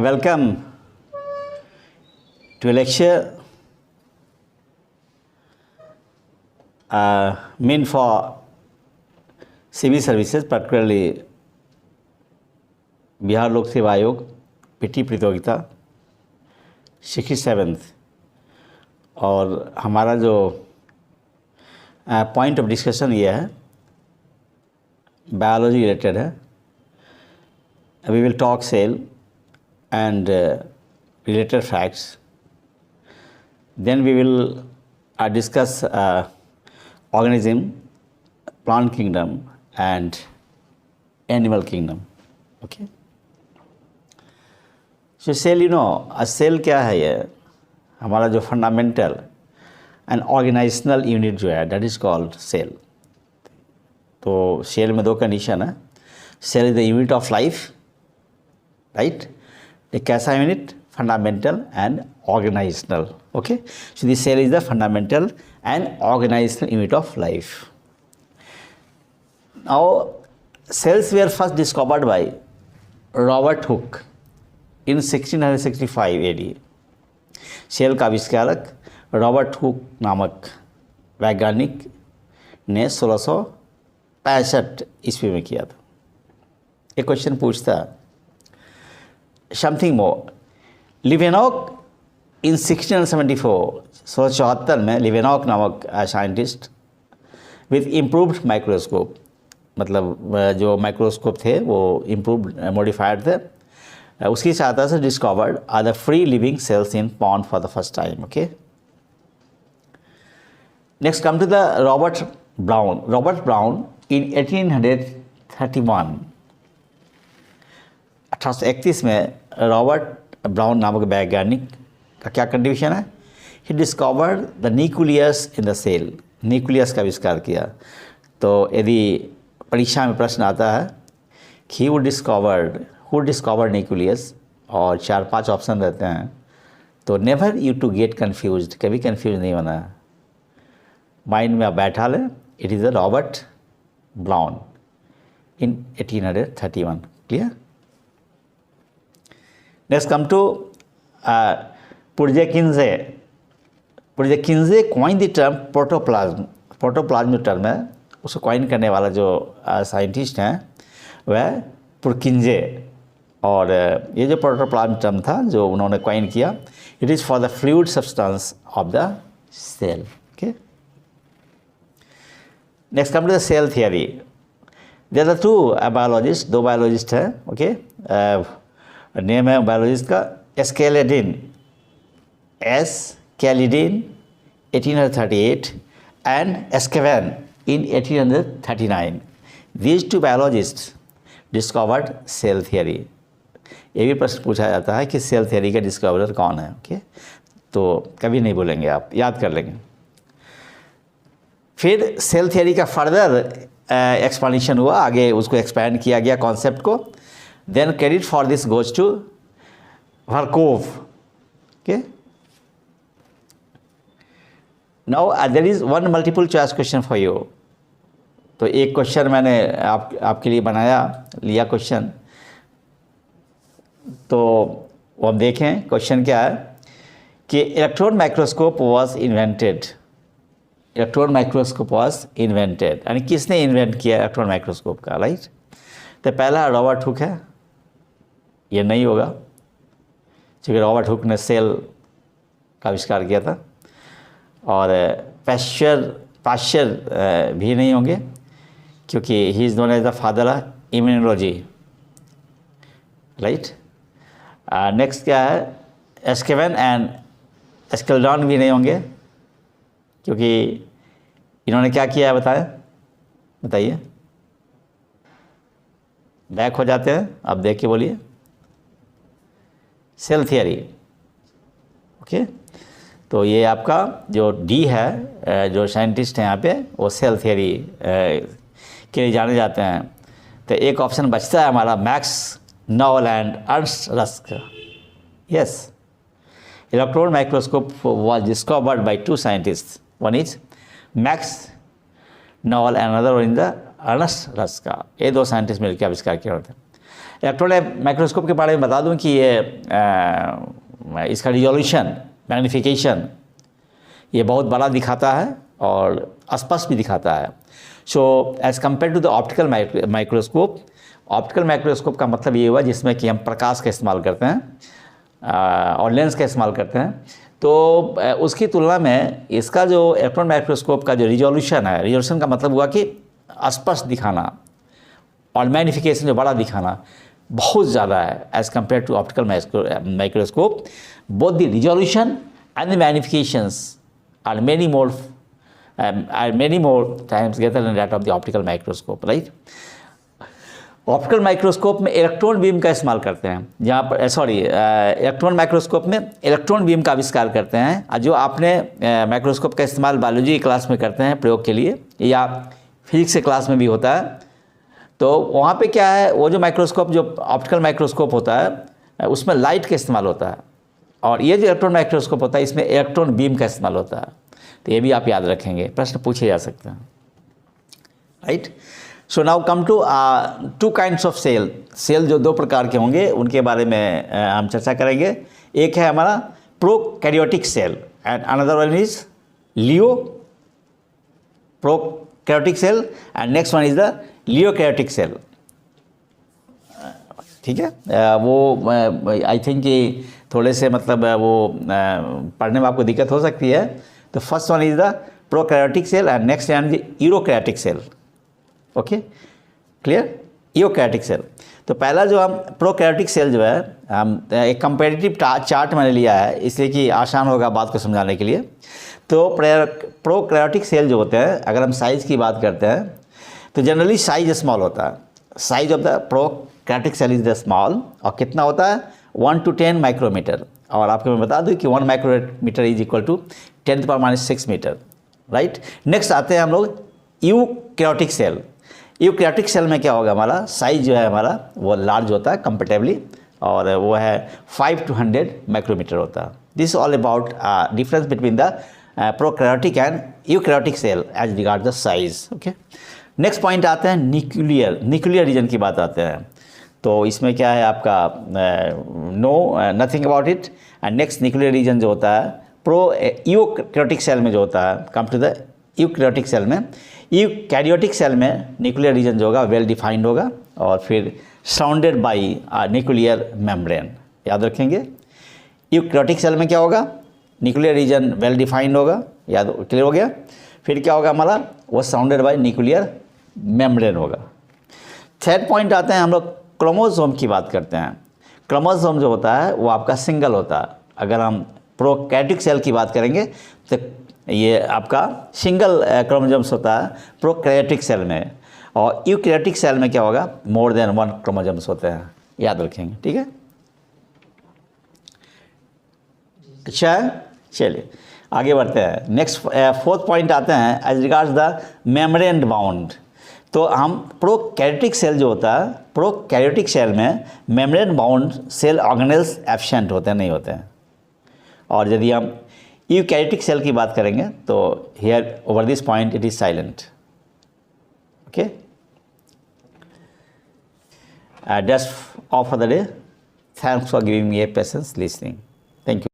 Welcome to a lecture meant for civil services, particularly Bihar लोक सेवा आयोग पीटी प्रतियोगिता 67th। और हमारा जो पॉइंट ऑफ डिस्कशन ये है, बायोलॉजी रिलेटेड है। We will talk cell and related facts. Then we will discuss organism, plant kingdom and animal kingdom. Okay. So cell, a cell क्या है? ये हमारा जो fundamental and organizational unit जो है, that is called cell. तो cell में दो condition है. Cell is the unit of life, right? एक कैसा unit? Fundamental and organisational. Okay, so this cell is the fundamental and organisational unit of life. Now cells were first discovered by Robert Hooke in 1665 AD। Cell का आविष्कारक Robert Hooke नामक वैज्ञानिक ने 1665 ईस्वी में किया था। एक क्वेश्चन पूछता समथिंग मोर। लिवेनॉक इन 1674 में लिवेनॉक नामक साइंटिस्ट विथ इम्प्रूव्ड माइक्रोस्कोप, मतलब जो माइक्रोस्कोप थे वो इम्प्रूव्ड मॉडिफाइड थे, उसकी सहायता से discovered are the free living cells in pond for the first time. Okay, next come to the Robert Brown. Robert Brown in 1831 1831 में रॉबर्ट ब्राउन नामक वैज्ञानिक का क्या कंट्रीब्यूशन है? He discovered the nucleus in the cell. Nucleus का आविष्कार किया। तो यदि परीक्षा में प्रश्न आता है कि हु डिस्कवर्ड न्यूक्लियस और 4-5 ऑप्शन रहते हैं, तो never you to get confused, कभी कन्फ्यूज नहीं होना है। माइंड में आप बैठा लें, it is the Robert Brown in 1831। Clear? Next come to Purzheimkinsey. Purzheimkinsey coined the term protoplasm. Protoplasm जो टर्म है उसको कॉइन करने वाला जो साइंटिस्ट हैं वह पुरकिंजे। और ये जो प्रोटोप्लाज्म टर्म था जो उन्होंने कॉइन किया, it is for the fluid substance of the cell. Okay, next come to the cell theory. There are two biologist, दो बायोलॉजिस्ट हैं। ओके, नेम है बायोलॉजिस्ट का Schleiden 1838 and Schwann in 1839। These two biologist discovered cell theory. ये भी प्रश्न पूछा जाता है कि सेल थियरी का डिस्कवरर कौन है। ओके, तो कभी नहीं भूलेंगे, आप याद कर लेंगे। फिर सेल थियरी का फर्दर एक्सपांडेशन हुआ, आगे उसको एक्सपैंड किया गया कॉन्सेप्ट को। Then credit for this goes to Virchow. Okay. Now there is one multiple choice question for you. तो एक क्वेश्चन मैंने आपके लिए लिया क्वेश्चन, तो वो हम देखें क्वेश्चन क्या है कि electron microscope was invented. Electron microscope was invented यानी किसने इन्वेंट किया इलेक्ट्रॉन माइक्रोस्कोप का? राइट, तो पहला रॉबर्ट हुक है। ये नहीं होगा क्योंकि रॉबर्ट हुक ने सेल का आविष्कार किया था। और पाश्चर भी नहीं होंगे क्योंकि he is known as the father of immunology. Right, next क्या है? एस्केवेन एंड एस्केल्डॉन भी नहीं होंगे क्योंकि इन्होंने क्या किया है बताइए। बैक हो जाते हैं, अब देख के बोलिए। Cell theory. ओके, तो ये आपका जो डी है, जो साइंटिस्ट हैं यहाँ पे, वो सेल थियरी के लिए जाने जाते हैं। तो एक ऑप्शन बचता है हमारा, max novel and Ernst rusk. Yes, electron microscope was discovered by 2 scientist, one is max novel and another in the Ernst rusk. ये 2 साइंटिस्ट मिलकर आविष्कार किया होता है। इलेक्ट्रॉन माइक्रोस्कोप के बारे में बता दूं कि ये इसका रिजोल्यूशन, मैग्नीफिकेशन ये बहुत बड़ा दिखाता है और स्पष्ट भी दिखाता है। So as compare to the optical microscope, optical microscope का मतलब ये हुआ जिसमें कि हम प्रकाश का इस्तेमाल करते हैं और लेंस का इस्तेमाल करते हैं, तो उसकी तुलना में इसका जो इलेक्ट्रॉन माइक्रोस्कोप का जो रिजोल्यूशन है, रिजोल्यूशन का मतलब हुआ कि स्पष्ट दिखाना और मैग्नीफिकेशन जो बड़ा दिखाना बहुत ज़्यादा है as compare to optical microscope. Both the resolution and the magnifications are many more times greater than that of the optical microscope, right? Optical microscope में इलेक्ट्रॉन बीम का इस्तेमाल करते हैं, जहाँ पर इलेक्ट्रॉन माइक्रोस्कोप में इलेक्ट्रॉन बीम का आविष्कार करते हैं। जो आपने माइक्रोस्कोप का इस्तेमाल बायोलॉजी क्लास में करते हैं प्रयोग के लिए, या फिजिक्स के क्लास में भी होता है, तो वहाँ पे क्या है, वो जो माइक्रोस्कोप, जो ऑप्टिकल माइक्रोस्कोप होता है उसमें लाइट का इस्तेमाल होता है, और ये जो इलेक्ट्रॉन माइक्रोस्कोप होता है इसमें इलेक्ट्रॉन बीम का इस्तेमाल होता है। तो ये भी आप याद रखेंगे, प्रश्न पूछे जा सकते हैं, right. So now come to two kinds of cell. Cell जो दो प्रकार के होंगे उनके बारे में हम चर्चा करेंगे। एक है हमारा prokaryotic cell and another one is लियो prokaryotic cell and next one is the लियोकैरियोटिक सेल। ठीक है, वो आई थिंक कि थोड़े से मतलब वो पढ़ने में आपको दिक्कत हो सकती है। तो first one is the prokaryotic cell and next one is eukaryotic cell. Okay, clear? Eukaryotic cell. तो पहला जो हम प्रोकैरियोटिक सेल जो है, हम एक कंपेरेटिव चार्ट मैंने लिया है इसलिए कि आसान होगा बात को समझाने के लिए। तो प्रोकैरियोटिक सेल जो होते हैं, अगर हम साइज़ की बात करते हैं तो जनरली साइज स्मॉल होता है। Size of the prokaryotic cell is the small, और कितना होता है 1 to 10 माइक्रोमीटर। और आपको मैं बता दूं कि 1 micrometre is equal to 10⁻⁶ metre, right. Next आते हैं हम लोग यूकैरियोटिक सेल। यूकैरियोटिक सेल में क्या होगा, हमारा साइज जो है हमारा वो लार्ज होता है कंपेरेटिवली, और वो है 5 to 100 माइक्रोमीटर होता है। This all about difference between the prokaryotic and eukaryotic cell as regard the size. Okay, next point आते हैं न्यूक्लियर रीजन की बात आते हैं। तो इसमें क्या है आपका nothing about it. And next nuclear region जो होता है यूकैरियोटिक सेल में जो होता है, come to the eukaryotic cell में। यूकैरियोटिक सेल में न्यूक्लियर रीजन जो होगा वेल डिफाइंड होगा, और फिर सराउंडेड बाई न्यूक्लियर मेम्ब्रेन। याद रखेंगे, यूकैरियोटिक सेल में क्या होगा, न्यूक्लियर रीजन वेल डिफाइंड होगा, याद क्लियर हो गया। फिर क्या होगा हमारा, वो सराउंडेड बाई न्यूक्लियर मेम्ब्रेन होगा। थर्ड पॉइंट आते हैं हम लोग क्रोमोसोम की बात करते हैं। क्रोमोसोम जो होता है वो आपका सिंगल होता है। अगर हम प्रोकैरियोटिक सेल की बात करेंगे तो ये आपका सिंगल क्रोमोसोम्स होता है प्रोकैरियोटिक सेल में, और यूकैरियोटिक सेल में क्या होगा, मोर देन 1 क्रोमोसोम्स होते हैं। याद रखेंगे, ठीक है। अच्छा है, चलिए आगे बढ़ते हैं। नेक्स्ट फोर्थ पॉइंट आते हैं as regards the membrane bound. तो हम प्रोकैरियोटिक सेल जो होता है, प्रोकैरियोटिक सेल में membrane bound cell organelles absent होते हैं, नहीं होते हैं। और यदि हम यूकैरियोटिक सेल की बात करेंगे तो here over this point it is silent. Okay, that's all for the day. Thanks for giving me A patience listening. Thank you.